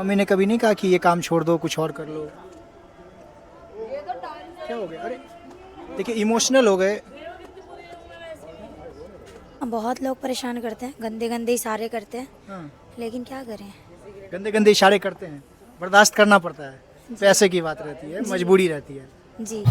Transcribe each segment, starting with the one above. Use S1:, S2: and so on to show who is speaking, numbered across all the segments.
S1: Mummy ने कभी नहीं कहा कि ये काम छोड़ दो कुछ और कर लो? क्या हो गया? अरे देखिए इमोशनल हो गए।
S2: बहुत लोग परेशान करते हैं, गंदे गंदे इशारे करते हैं,
S1: हाँ,
S2: लेकिन क्या करें।
S1: गंदे गंदे इशारे करते हैं, बर्दाश्त करना पड़ता है। पैसे की बात रहती है, मजबूरी रहती है।
S2: जी,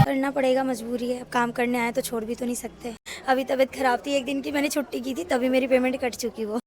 S2: करना पड़ेगा, मजबूरी है। अब काम करने आए तो छोड़ भी तो नहीं सकते। अभी तबीयत खराब थी, एक दिन की मैंने छुट्टी की थी, तभी मेरी पेमेंट कट चुकी वो।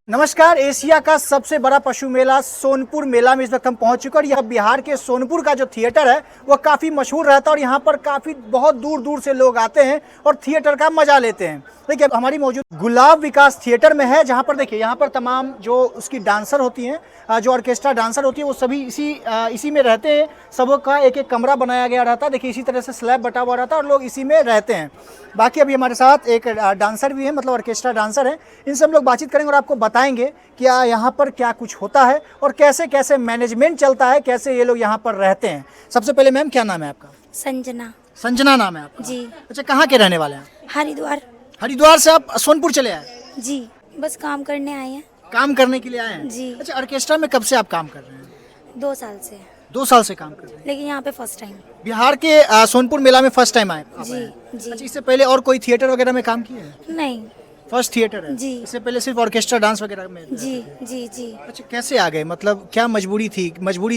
S1: नमस्कार। एशिया का सबसे बड़ा पशु मेला सोनपुर मेला में इस वक्त हम पहुंच चुके हैं। और यह बिहार के सोनपुर का जो थिएटर है वो काफ़ी मशहूर रहता है और यहाँ पर काफ़ी बहुत दूर दूर से लोग आते हैं और थिएटर का मजा लेते हैं। देखिए हमारी मौजूद गुलाब विकास थिएटर में है, जहाँ पर देखिए यहाँ पर तमाम जो उसकी डांसर होती हैं, जो ऑर्केस्ट्रा डांसर होती है, वो सभी इसी में रहते हैं। सबों का एक एक कमरा बनाया गया रहता है। देखिए इसी तरह से स्लैब बटा हुआ रहता है और लोग इसी में रहते हैं। बाकी अभी हमारे साथ एक डांसर भी है, मतलब ऑर्केस्ट्रा डांसर है। इनसे हम लोग बातचीत करेंगे और आपको बताएंगे कि यहाँ पर क्या कुछ होता है और कैसे कैसे मैनेजमेंट चलता है, कैसे ये लोग यहाँ पर रहते हैं। सबसे पहले मैम क्या नाम है आपका?
S2: संजना।
S1: संजना नाम है आपका?
S2: जी।
S1: अच्छा, कहाँ के रहने वाले हैं?
S2: हरिद्वार।
S1: हरिद्वार से आप सोनपुर चले आए?
S2: जी, बस काम करने आए हैं।
S1: काम करने के लिए आए हैं?
S2: जी।
S1: अच्छा, ऑर्केस्ट्रा में कब से आप काम कर रहे हैं?
S2: 2 साल से,
S1: 2 साल से काम कर रहे हैं।
S2: लेकिन यहाँ पे फर्स्ट टाइम।
S1: बिहार के सोनपुर मेला में फर्स्ट टाइम आए आप?
S2: जी जी।
S1: अच्छा, इससे पहले और कोई थिएटर वगैरह में काम किए हैं?
S2: नहीं।
S1: फर्स्ट थिएटर है?
S2: जी।
S1: इससे पहले सिर्फ ऑर्केस्ट्रा डांस वगैरह में?
S2: जी जी जी।
S1: अच्छा, कैसे आ गए? मतलब क्या मजबूरी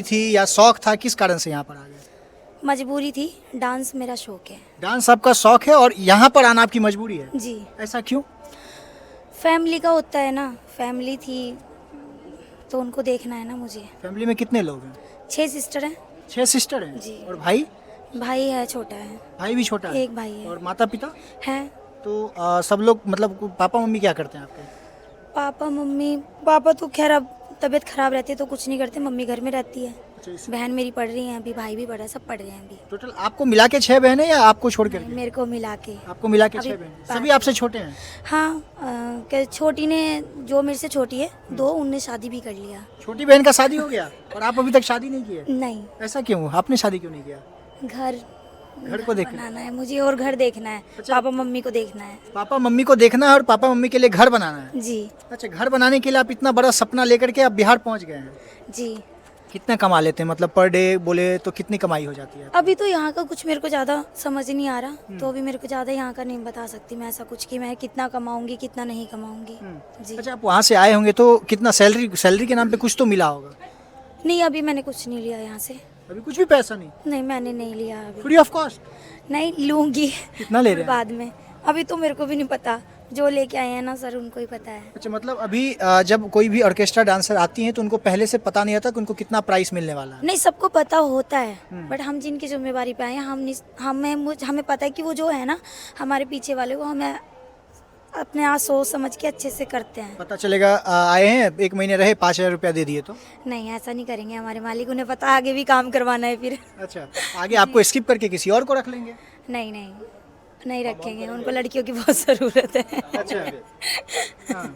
S1: थी या शौक था? किस कारण से यहाँ पर आ गए?
S2: मजबूरी थी, डांस मेरा शौक है।
S1: डांस आपका शौक है और यहाँ पर आना आपकी मजबूरी है?
S2: जी।
S1: ऐसा क्यों?
S2: फैमिली का होता है ना, फैमिली थी तो उनको देखना है ना मुझे।
S1: फैमिली में कितने लोग हैं?
S2: 6 सिस्टर हैं।
S1: 6 सिस्टर हैं?
S2: जी।
S1: और भाई?
S2: भाई है, छोटा है।
S1: भाई भी छोटा है?
S2: एक भाई है।
S1: और माता पिता?
S2: है।
S1: तो सब लोग, मतलब पापा मम्मी क्या करते हैं आपके?
S2: पापा तो खैर अब तबीयत खराब रहती है तो कुछ नहीं करते, मम्मी घर में रहती है।
S1: अच्छा,
S2: बहन मेरी पढ़ रही है अभी, भाई भी पढ़ रहा है, सब पढ़ रहे हैं अभी।
S1: टोटल आपको मिला के 6 बहनें या आपको छोड़ कर?
S2: मेरे को मिला के।
S1: आपको मिला के
S2: अभी
S1: 6 बहनें?
S2: 5।
S1: सभी आपसे छोटे हैं?
S2: हाँ, छोटी ने, जो मेरे से छोटी है 2, उनने शादी भी कर लिया।
S1: छोटी बहन का शादी हो गया और आप अभी तक शादी नहीं की है?
S2: नहीं।
S1: ऐसा क्यों? आपने शादी क्यों नहीं किया?
S2: घर
S1: को देखना
S2: बनाना है मुझे और घर देखना है।
S1: अच्छा।
S2: पापा मम्मी को देखना है।
S1: पापा मम्मी को देखना है और पापा मम्मी के लिए घर बनाना है?
S2: जी
S1: अच्छा, घर बनाने के लिए आप इतना बड़ा सपना लेकर के आप बिहार पहुंच गए हैं।
S2: जी।
S1: कितना कमा लेते हैं, मतलब पर डे बोले तो कितनी कमाई हो जाती है?
S2: अभी तो यहाँ का कुछ मेरे को ज़्यादा समझ नहीं आ रहा, तो अभी मेरे को ज़्यादा यहाँ का नहीं बता सकती मैं ऐसा कुछ कि मैं कितना कमाऊंगी कितना नहीं कमाऊंगी। जी।
S1: अच्छा, आप वहाँ से आए होंगे तो कितना सैलरी के नाम पे कुछ तो मिला होगा?
S2: नहीं, अभी मैंने कुछ नहीं लिया यहाँ से।
S1: अभी कुछ भी पैसा नहीं?
S2: नहीं, मैंने नहीं लिया अभी।
S1: Free of cost?
S2: नहीं लूंगी।
S1: कितना ले रहे हैं?
S2: बाद में, अभी तो मेरे को भी नहीं पता, जो लेके आए हैं ना सर उनको ही पता है।
S1: अच्छा, मतलब अभी जब कोई भी ऑर्केस्ट्रा डांसर आती हैं तो उनको पहले से पता नहीं आता कि उनको कितना प्राइस मिलने वाला है?
S2: नहीं, सबको पता होता है, बट हम जिनकी जिम्मेवारी पे आए हैं हमें पता है कि वो जो है ना हमारे पीछे वाले, वो हमें अपने आप सोच समझ के अच्छे से करते हैं।
S1: पता चलेगा आए हैं 1 महीने रहे 5,000 रुपया दे दिए तो?
S2: नहीं, ऐसा नहीं करेंगे, हमारे मालिक, उन्हें पता है आगे भी काम करवाना है फिर।
S1: अच्छा, आगे आपको स्किप करके किसी और को रख लेंगे?
S2: नहीं नहीं, नहीं रखेंगे, उनको लड़कियों की बहुत ज़रूरत है।
S1: अच्छा। हाँ।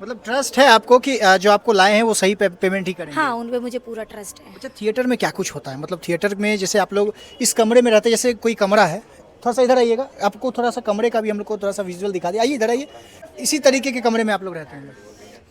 S1: मतलब ट्रस्ट है आपको कि जो आपको लाए हैं वो सही पेमेंट ही करेंगे?
S2: हाँ, उन पे मुझे पूरा ट्रस्ट है।
S1: अच्छा, थिएटर में क्या कुछ होता है? मतलब थिएटर में जैसे आप लोग इस कमरे में रहते हैं, जैसे कोई कमरा है, थोड़ा सा इधर आइएगा, आपको थोड़ा सा कमरे का भी हम लोग को थोड़ा सा विजुअल दिखा दिया। आइए इधर आइए। इसी तरीके के कमरे में आप लोग रहते हैं?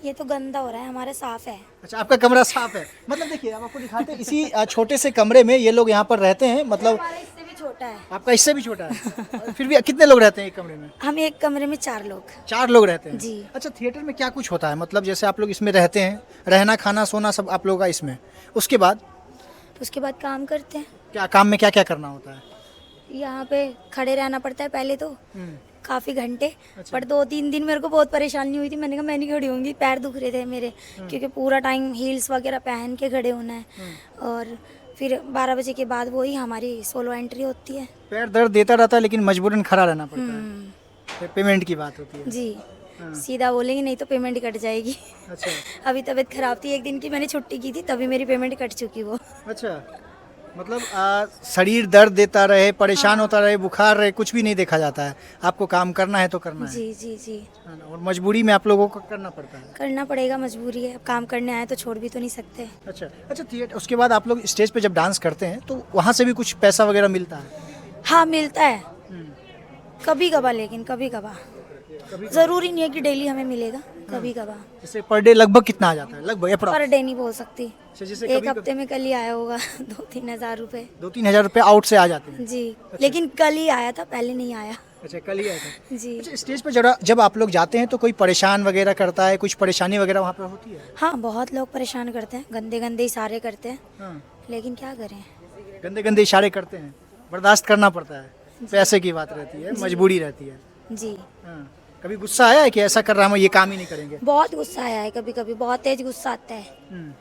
S2: ये तो गंदा हो रहा है, हमारा साफ है।
S1: अच्छा, आपका कमरा साफ है? मतलब देखिए हम आपको दिखाते हैं, इसी छोटे से कमरे में ये लोग यहाँ पर रहते हैं। मतलब
S2: हमारा इससे भी छोटा है।
S1: आपका इससे भी छोटा है? फिर भी कितने लोग रहते हैं एक कमरे में?
S2: हम एक कमरे में 4 लोग।
S1: 4 लोग रहते हैं?
S2: जी।
S1: अच्छा, थिएटर में क्या कुछ होता है? मतलब जैसे आप लोग इसमें रहते हैं, रहना खाना सोना सब आप लोगों का इसमें, उसके बाद
S2: काम करते हैं।
S1: क्या काम में क्या क्या करना होता है?
S2: यहाँ पे खड़े रहना पड़ता है पहले तो काफ़ी घंटे। पर 2-3 दिन मेरे को बहुत परेशानी हुई थी, मैंने कहा मैं नहीं खड़ी होंगी, पैर दुख रहे थे मेरे, क्योंकि पूरा टाइम हील्स वगैरह पहन के खड़े होना है। और फिर 12 बजे के बाद वही हमारी सोलो एंट्री होती है।
S1: पैर दर्द देता रहता है लेकिन मजबूरन खड़ा रहना पड़ता है। फिर पेमेंट की बात होती है?
S2: जी। सीधा बोलेंगे नहीं तो पेमेंट कट जाएगी।
S1: अच्छा।
S2: अभी तबीयत खराब थी, एक दिन की मैंने छुट्टी की थी, तभी मेरी पेमेंट कट चुकी वो।
S1: अच्छा, मतलब शरीर दर्द देता रहे, परेशान होता रहे, बुखार रहे, कुछ भी नहीं देखा जाता है, आपको काम करना है तो करना है।
S2: जी जी जी।
S1: है ना? और मजबूरी में आप लोगों को करना पड़ता है?
S2: करना पड़ेगा, मजबूरी है, काम करने आए तो छोड़ भी तो नहीं सकते।
S1: अच्छा अच्छा। थिएटर उसके बाद आप लोग स्टेज पे जब डांस करते हैं तो वहाँ से भी कुछ पैसा वगैरह मिलता है?
S2: हाँ, मिलता है कभी कभार, लेकिन कभी कभार। ज़रूरी नहीं है कि डेली हमें मिलेगा, कभी कभार।
S1: जैसे पर डे लगभग कितना आ जाता है, लगभग अप्रॉक्स?
S2: पर डे नहीं बोल सकती,
S1: जैसे
S2: एक हफ्ते में कल ही आया होगा 2-3 हज़ार रुपए।
S1: 2-3 हज़ार रुपये आउट से आ जाते हैं।
S2: जी, लेकिन कल ही आया था, पहले नहीं आया।
S1: अच्छा, कल ही आया था।
S2: जी
S1: अच्छा, स्टेज पर जब आप लोग जाते हैं तो कोई परेशान वगैरह करता है, कुछ परेशानी वगैरह वहाँ पे होती है?
S2: हाँ, बहुत लोग परेशान करते हैं, गंदे गंदे इशारे करते हैं,
S1: हाँ,
S2: लेकिन क्या करें।
S1: गंदे गंदे इशारे करते हैं, बर्दाश्त करना पड़ता है, पैसे की बात रहती है, मजबूरी रहती है।
S2: जी,
S1: हाँ, कभी गुस्सा आया है कि ऐसा कर रहा हूँ, ये काम ही नहीं करेंगे?
S2: बहुत गुस्सा आया है, कभी कभी बहुत तेज गुस्सा आता है।
S1: हम्म।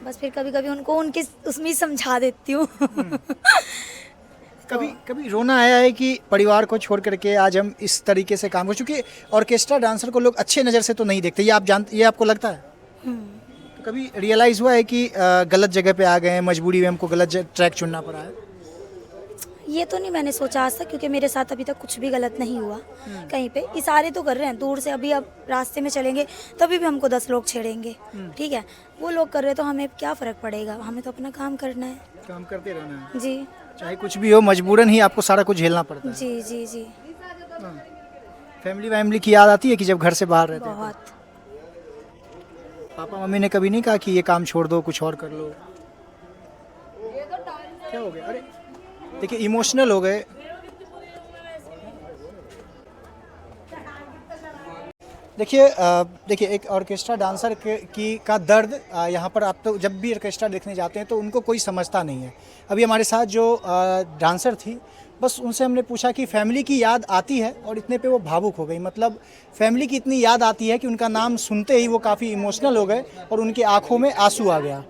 S2: बस फिर कभी कभी उनको उनके उसमें ही समझा देती हूँ।
S1: कभी कभी रोना आया है कि परिवार को छोड़ करके आज हम इस तरीके से काम कर, चूँकि ऑर्केस्ट्रा डांसर को लोग अच्छे नज़र से तो नहीं देखते, ये आपको लगता है? तो कभी रियलाइज़ हुआ है कि गलत जगह पे आ गए हैं, मजबूरी में हमको गलत ट्रैक चुनना पड़ा है?
S2: ये तो नहीं मैंने सोचा आज तक, क्योंकि मेरे साथ अभी तक कुछ भी गलत नहीं हुआ कहीं पे। इशारे तो कर रहे हैं दूर से, अभी अब रास्ते में चलेंगे तभी भी हमको 10 लोग छेड़ेंगे, ठीक है। वो लोग कर रहे हैं तो हमें क्या फ़र्क पड़ेगा, हमें तो अपना काम करना है।
S1: काम करते रहना है,
S2: जी
S1: चाहे कुछ भी हो, मजबूरन ही आपको सारा कुछ झेलना पड़ता है।
S2: जी जी जी,
S1: फैमिली वैमिली की याद आती है कि जब घर से बाहर रहते हैं?
S2: बहुत।
S1: पापा मम्मी ने कभी नहीं कहा कि ये काम छोड़ दो, कुछ और कर लो? क्या हो गया? अरे देखिए, इमोशनल हो गए। देखिए एक ऑर्केस्ट्रा डांसर का दर्द यहाँ पर आप तो जब भी ऑर्केस्ट्रा देखने जाते हैं तो उनको कोई समझता नहीं है। अभी हमारे साथ जो डांसर थी, बस उनसे हमने पूछा कि फैमिली की याद आती है, और इतने पे वो भावुक हो गई। मतलब फैमिली की इतनी याद आती है कि उनका नाम सुनते ही वो काफ़ी इमोशनल हो गए और उनकी आंखों में आंसू आ गया।